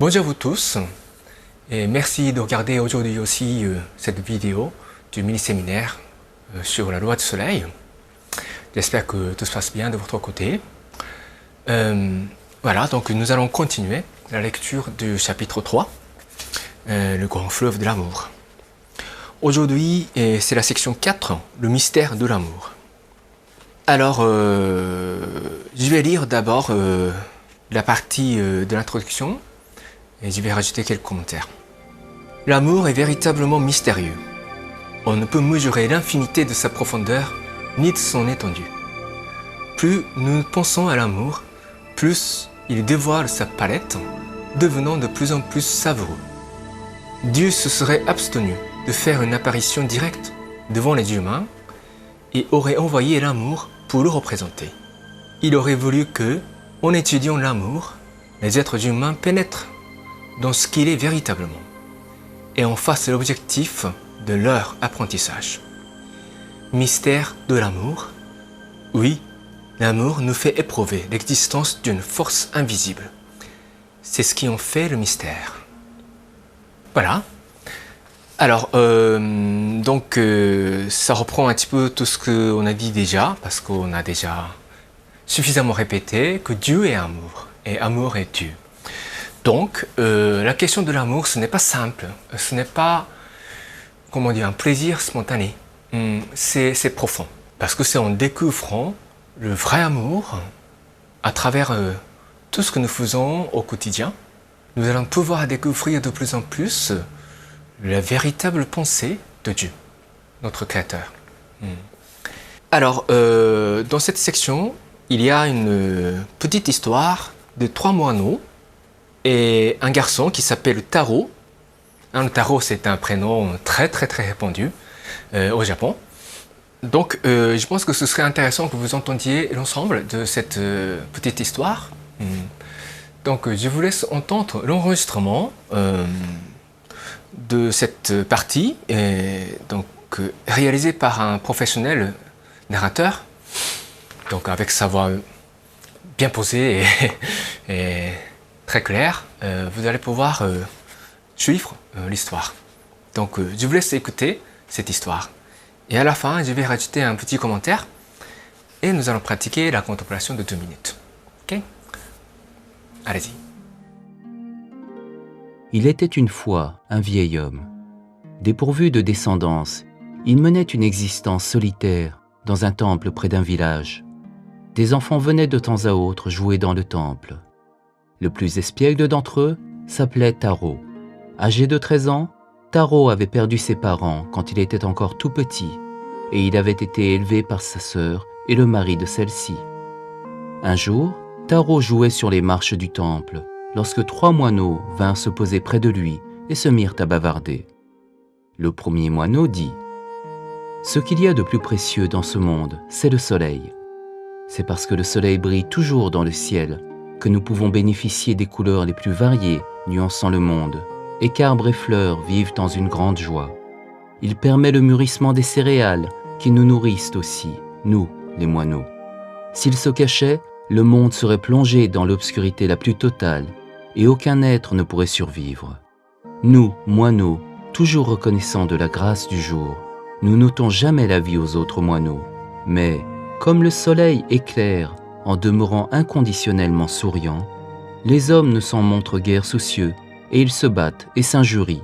Bonjour à vous tous et merci de regarder aujourd'hui aussi cette vidéo du mini-séminaire sur la loi du soleil. J'espère que tout se passe bien de votre côté. Voilà, donc nous allons continuer la lecture du chapitre 3, le grand fleuve de l'amour. Aujourd'hui, c'est la section 4, le mystère de l'amour. Alors, je vais lire d'abord la partie de l'introduction et je vais rajouter quelques commentaires. L'amour est véritablement mystérieux. On ne peut mesurer l'infinité de sa profondeur ni de son étendue. Plus nous pensons à l'amour, plus il dévoile sa palette, devenant de plus en plus savoureux. Dieu se serait abstenu de faire une apparition directe devant les humains et aurait envoyé l'amour pour le représenter. Il aurait voulu que, en étudiant l'amour, les êtres humains pénètrent dans ce qu'il est véritablement et en fassent l'objectif de leur apprentissage. Mystère de l'amour. Oui, l'amour nous fait éprouver l'existence d'une force invisible. C'est ce qui en fait le mystère. Voilà. Alors, ça reprend un petit peu tout ce qu'on a dit déjà, parce qu'on a déjà suffisamment répété que Dieu est amour, et amour est Dieu. Donc, la question de l'amour, ce n'est pas simple, ce n'est pas, un plaisir spontané. C'est profond, parce que c'est en découvrant le vrai amour, à travers tout ce que nous faisons au quotidien, nous allons pouvoir découvrir de plus en plus la véritable pensée de Dieu, notre Créateur. Alors, dans cette section, il y a une petite histoire de 3 moineaux et un garçon qui s'appelle Taro. Le Taro, c'est un prénom très répandu au Japon. Donc, je pense que ce serait intéressant que vous entendiez l'ensemble de cette petite histoire. Donc, je vous laisse entendre l'enregistrement de cette partie, réalisée par un professionnel narrateur, donc avec sa voix bien posée et très claire. Vous allez pouvoir suivre l'histoire. Donc, je vous laisse écouter cette histoire. Et à la fin, je vais rajouter un petit commentaire et nous allons pratiquer la contemplation de 2 minutes. Ok? Allez-y. Il était une fois un vieil homme. Dépourvu de descendance, il menait une existence solitaire dans un temple près d'un village. Des enfants venaient de temps à autre jouer dans le temple. Le plus espiègle d'entre eux s'appelait Taro. Âgé de 13 ans, Taro avait perdu ses parents quand il était encore tout petit et il avait été élevé par sa sœur et le mari de celle-ci. Un jour, Taro jouait sur les marches du temple lorsque 3 moineaux vinrent se poser près de lui et se mirent à bavarder. Le premier moineau dit « Ce qu'il y a de plus précieux dans ce monde, c'est le soleil. C'est parce que le soleil brille toujours dans le ciel que nous pouvons bénéficier des couleurs les plus variées nuançant le monde, et qu'arbres et fleurs vivent dans une grande joie. Il permet le mûrissement des céréales qui nous nourrissent aussi, nous, les moineaux. S'il se cachait, le monde serait plongé dans l'obscurité la plus totale et aucun être ne pourrait survivre. Nous, moineaux, toujours reconnaissants de la grâce du jour, nous n'ôtons jamais la vie aux autres moineaux, mais, comme le soleil éclaire en demeurant inconditionnellement souriant, les hommes ne s'en montrent guère soucieux et ils se battent et s'injurient.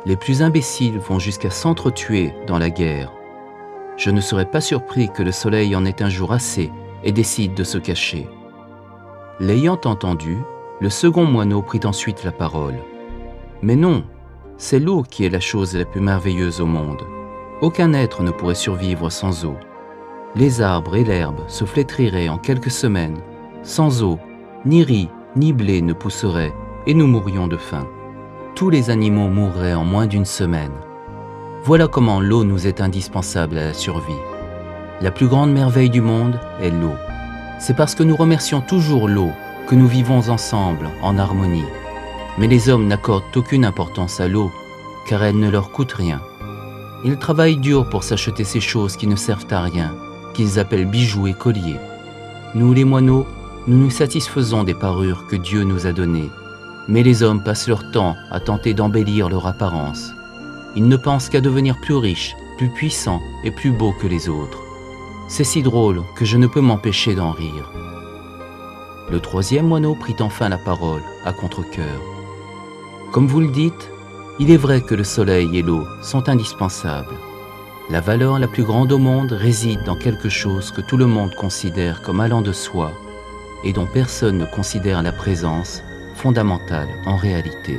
Les plus imbéciles vont jusqu'à s'entretuer dans la guerre. Je ne serais pas surpris que le soleil en ait un jour assez et décide de se cacher. » L'ayant entendu, le second moineau prit ensuite la parole. « Mais non, c'est l'eau qui est la chose la plus merveilleuse au monde. Aucun être ne pourrait survivre sans eau. Les arbres et l'herbe se flétriraient en quelques semaines. Sans eau, ni riz, ni blé ne pousseraient et nous mourrions de faim. Tous les animaux mourraient en moins d'1 semaine. Voilà comment l'eau nous est indispensable à la survie. La plus grande merveille du monde est l'eau. C'est parce que nous remercions toujours l'eau que nous vivons ensemble en harmonie. Mais les hommes n'accordent aucune importance à l'eau, car elle ne leur coûte rien. Ils travaillent dur pour s'acheter ces choses qui ne servent à rien, qu'ils appellent bijoux et colliers. Nous, les moineaux, nous nous satisfaisons des parures que Dieu nous a données. Mais les hommes passent leur temps à tenter d'embellir leur apparence. Ils ne pensent qu'à devenir plus riches, plus puissants et plus beaux que les autres. C'est si drôle que je ne peux m'empêcher d'en rire. Le troisième moineau prit enfin la parole, à contre-cœur. Comme vous le dites, il est vrai que le soleil et l'eau sont indispensables. La valeur la plus grande au monde réside dans quelque chose que tout le monde considère comme allant de soi et dont personne ne considère la présence fondamentale en réalité.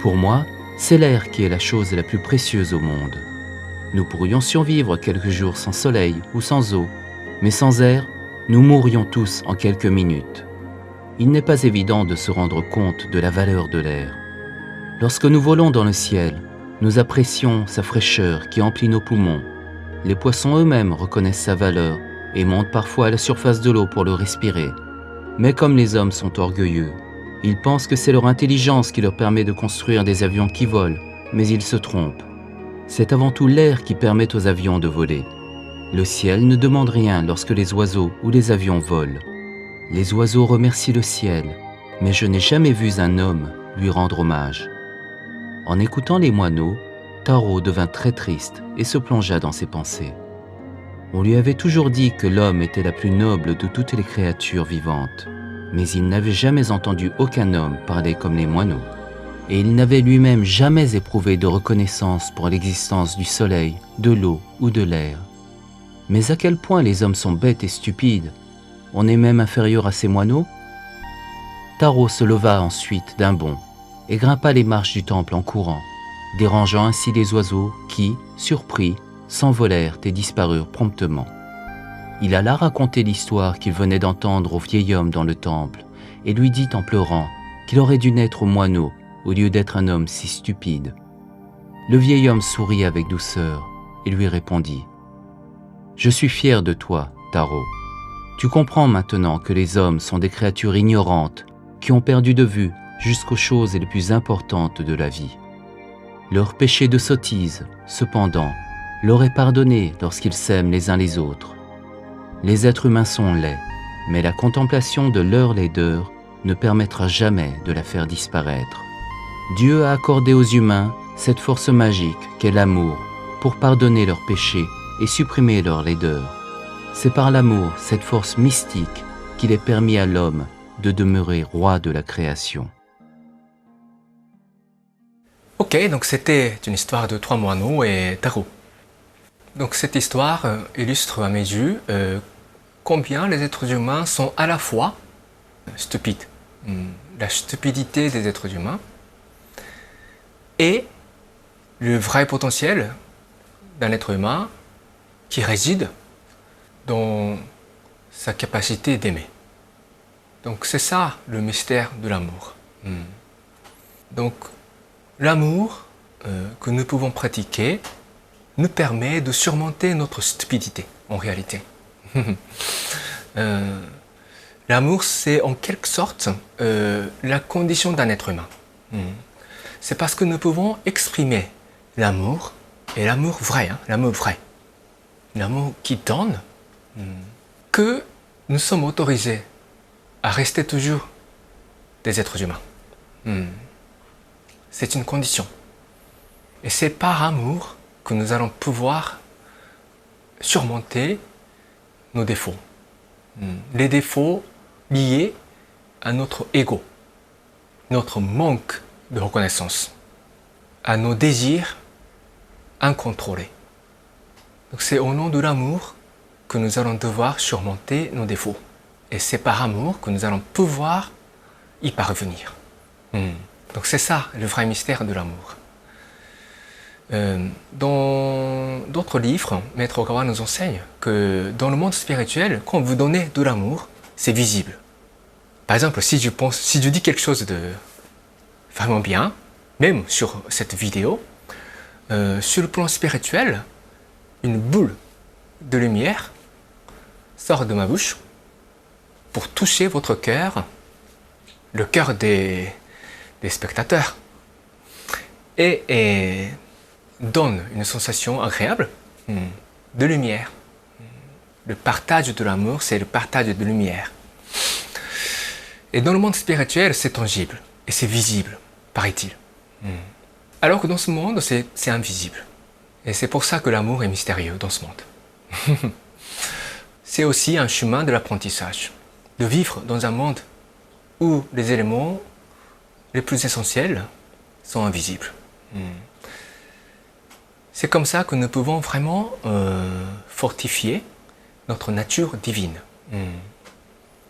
Pour moi, c'est l'air qui est la chose la plus précieuse au monde. Nous pourrions survivre quelques jours sans soleil ou sans eau, mais sans air, nous mourrions tous en quelques minutes. Il n'est pas évident de se rendre compte de la valeur de l'air. Lorsque nous volons dans le ciel, nous apprécions sa fraîcheur qui emplit nos poumons. Les poissons eux-mêmes reconnaissent sa valeur et montent parfois à la surface de l'eau pour le respirer. Mais comme les hommes sont orgueilleux, ils pensent que c'est leur intelligence qui leur permet de construire des avions qui volent, mais ils se trompent. C'est avant tout l'air qui permet aux avions de voler. Le ciel ne demande rien lorsque les oiseaux ou les avions volent. Les oiseaux remercient le ciel, mais je n'ai jamais vu un homme lui rendre hommage. En écoutant les moineaux, Taro devint très triste et se plongea dans ses pensées. On lui avait toujours dit que l'homme était la plus noble de toutes les créatures vivantes, mais il n'avait jamais entendu aucun homme parler comme les moineaux. Et il n'avait lui-même jamais éprouvé de reconnaissance pour l'existence du soleil, de l'eau ou de l'air. Mais à quel point les hommes sont bêtes et stupides! On est même inférieur à ces moineaux? Taro se leva ensuite d'un bond et grimpa les marches du temple en courant, dérangeant ainsi les oiseaux qui, surpris, s'envolèrent et disparurent promptement. Il alla raconter l'histoire qu'il venait d'entendre au vieil homme dans le temple et lui dit en pleurant qu'il aurait dû naître au moineau au lieu d'être un homme si stupide. Le vieil homme sourit avec douceur et lui répondit « Je suis fier de toi, Taro. Tu comprends maintenant que les hommes sont des créatures ignorantes qui ont perdu de vue jusqu'aux choses les plus importantes de la vie. Leur péché de sottise, cependant, leur est pardonné lorsqu'ils s'aiment les uns les autres. Les êtres humains sont laids, mais la contemplation de leur laideur ne permettra jamais de la faire disparaître. Dieu a accordé aux humains cette force magique qu'est l'amour pour pardonner leurs péchés et supprimer leur laideur. C'est par l'amour, cette force mystique, qu'il est permis à l'homme de demeurer roi de la création. Ok, donc c'était une histoire de 3 moineaux et Taro. Donc cette histoire illustre à mes yeux combien les êtres humains sont à la fois stupides, la stupidité des êtres humains, et le vrai potentiel d'un être humain qui réside dans sa capacité d'aimer. Donc c'est ça le mystère de l'amour. Donc l'amour que nous pouvons pratiquer nous permet de surmonter notre stupidité en réalité. L'amour, c'est en quelque sorte la condition d'un être humain. C'est parce que nous pouvons exprimer l'amour, et l'amour vrai, l'amour qui donne, que nous sommes autorisés à rester toujours des êtres humains. C'est une condition. Et c'est par amour que nous allons pouvoir surmonter nos défauts. Les défauts liés à notre ego, notre manque de reconnaissance, à nos désirs incontrôlés. Donc c'est au nom de l'amour que nous allons devoir surmonter nos défauts. Et c'est par amour que nous allons pouvoir y parvenir. Donc c'est ça le vrai mystère de l'amour. Dans d'autres livres, Maître Ogawa nous enseigne que dans le monde spirituel, quand vous donnez de l'amour, c'est visible. Par exemple, si je dis quelque chose de vraiment bien, même sur cette vidéo, sur le plan spirituel, une boule de lumière sort de ma bouche pour toucher votre cœur, le cœur des spectateurs, et donne une sensation agréable de lumière. Le partage de l'amour, c'est le partage de lumière. Et dans le monde spirituel, c'est tangible. et c'est visible, paraît-il. Alors que dans ce monde, c'est invisible. Et c'est pour ça que l'amour est mystérieux dans ce monde. C'est aussi un chemin de l'apprentissage, de vivre dans un monde où les éléments les plus essentiels sont invisibles. C'est comme ça que nous pouvons vraiment fortifier notre nature divine.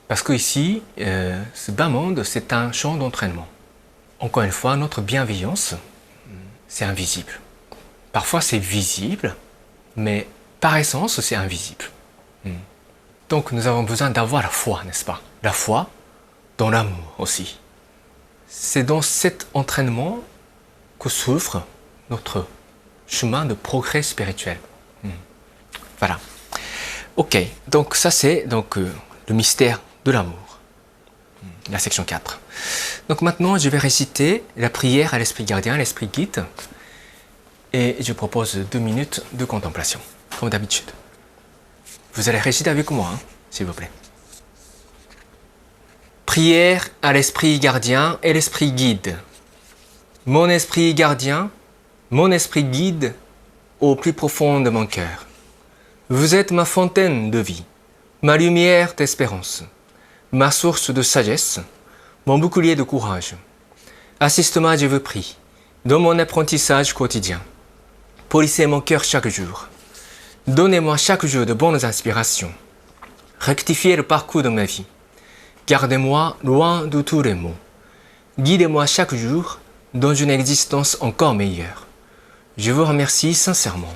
Parce que ici, ce bas monde, c'est un champ d'entraînement. Encore une fois, notre bienveillance, c'est invisible. Parfois, c'est visible, mais par essence, c'est invisible. Donc, nous avons besoin d'avoir la foi, n'est-ce pas? La foi dans l'amour aussi. C'est dans cet entraînement que s'ouvre notre chemin de progrès spirituel. Voilà. Ok, donc ça c'est donc le mystère de l'amour, la section 4. Donc maintenant je vais réciter la prière à l'esprit gardien, l'esprit guide, et je propose 2 minutes de contemplation, comme d'habitude. Vous allez réciter avec moi, s'il vous plaît. Prière à l'esprit gardien et l'esprit guide. Mon esprit gardien, mon esprit guide au plus profond de mon cœur. Vous êtes ma fontaine de vie, ma lumière d'espérance, ma source de sagesse, mon bouclier de courage. Assiste-moi, je vous prie, dans mon apprentissage quotidien. Polissez mon cœur chaque jour. Donnez-moi chaque jour de bonnes inspirations. Rectifiez le parcours de ma vie. Gardez-moi loin de tous les maux. Guidez-moi chaque jour dans une existence encore meilleure. Je vous remercie sincèrement.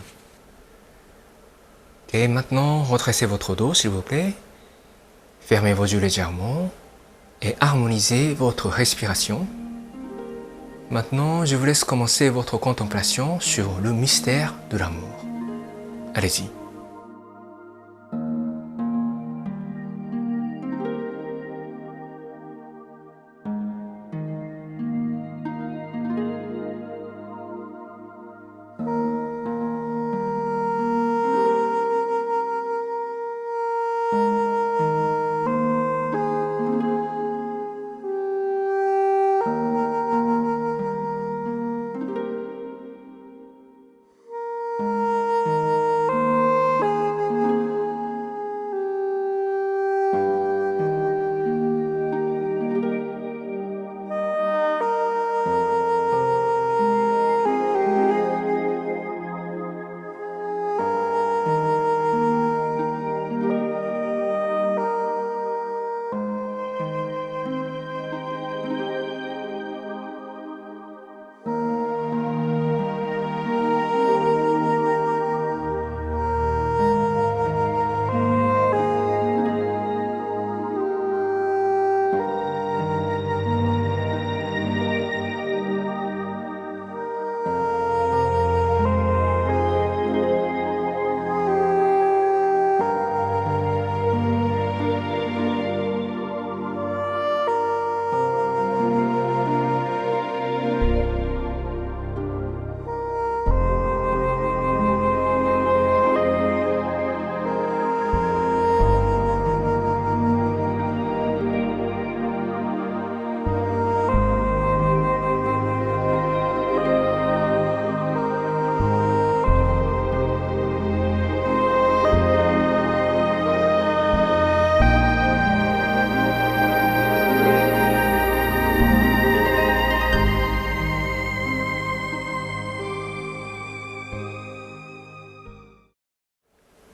Et maintenant, redressez votre dos, s'il vous plaît. Fermez vos yeux légèrement et harmonisez votre respiration. Maintenant, je vous laisse commencer votre contemplation sur le mystère de l'amour. Allez-y.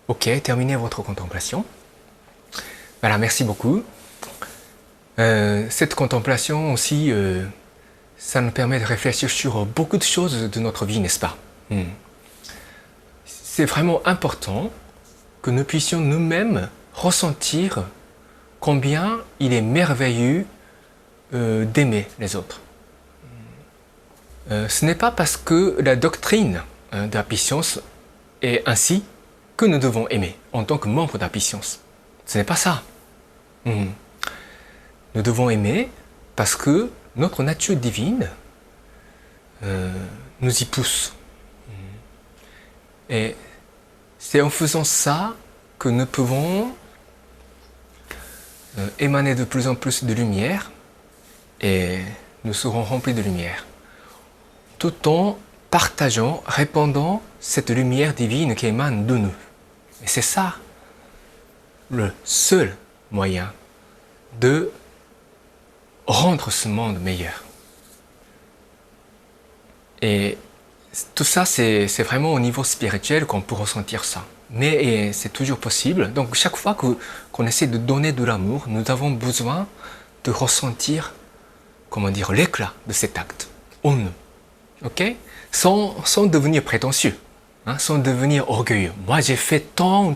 Ok, terminez votre contemplation. Voilà, merci beaucoup. Cette contemplation aussi, ça nous permet de réfléchir sur beaucoup de choses de notre vie, n'est-ce pas? C'est vraiment important que nous puissions nous-mêmes ressentir combien il est merveilleux d'aimer les autres. Ce n'est pas parce que la doctrine de la puissance est ainsi que nous devons aimer en tant que membres de la puissance. Ce n'est pas ça. Nous devons aimer parce que notre nature divine nous y pousse. Et c'est en faisant ça que nous pouvons émaner de plus en plus de lumière et nous serons remplis de lumière, tout en partageant, répandant cette lumière divine qui émane de nous. Et c'est ça le seul moyen de rendre ce monde meilleur. Et tout ça, c'est vraiment au niveau spirituel qu'on peut ressentir ça. Mais c'est toujours possible. Donc chaque fois qu'on essaie de donner de l'amour, nous avons besoin de ressentir, comment dire, l'éclat de cet acte en nous. Ok? Sans devenir prétentieux, hein, sans devenir orgueilleux. Moi j'ai fait tant.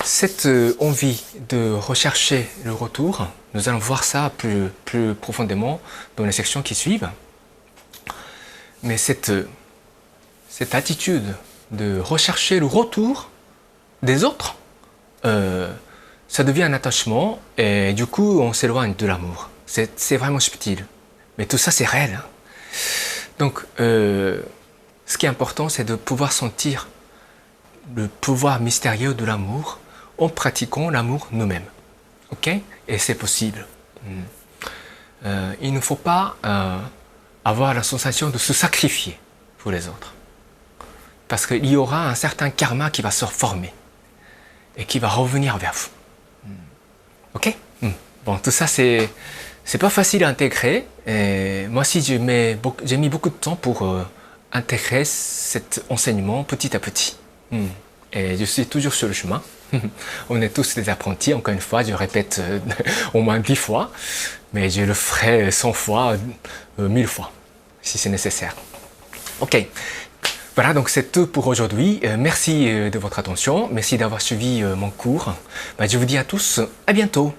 Cette envie de rechercher le retour, nous allons voir ça plus profondément dans les sections qui suivent. Mais cette attitude de rechercher le retour des autres, ça devient un attachement et du coup on s'éloigne de l'amour. C'est vraiment subtil. Mais tout ça c'est réel. Hein. Donc ce qui est important c'est de pouvoir sentir le pouvoir mystérieux de l'amour en pratiquant l'amour nous-mêmes. Ok? Et c'est possible. Il ne faut pas avoir la sensation de se sacrifier pour les autres. Parce qu'il y aura un certain karma qui va se former et qui va revenir vers vous. Ok? Bon, tout ça, c'est pas facile à intégrer. Et moi aussi, j'ai mis beaucoup de temps pour intégrer cet enseignement petit à petit. Et je suis toujours sur le chemin. On est tous des apprentis, encore une fois, je répète au moins 10 fois, mais je le ferai 100 fois, 1000 fois, si c'est nécessaire. Ok, voilà, donc c'est tout pour aujourd'hui. Merci de votre attention, merci d'avoir suivi mon cours. Je vous dis à tous, à bientôt.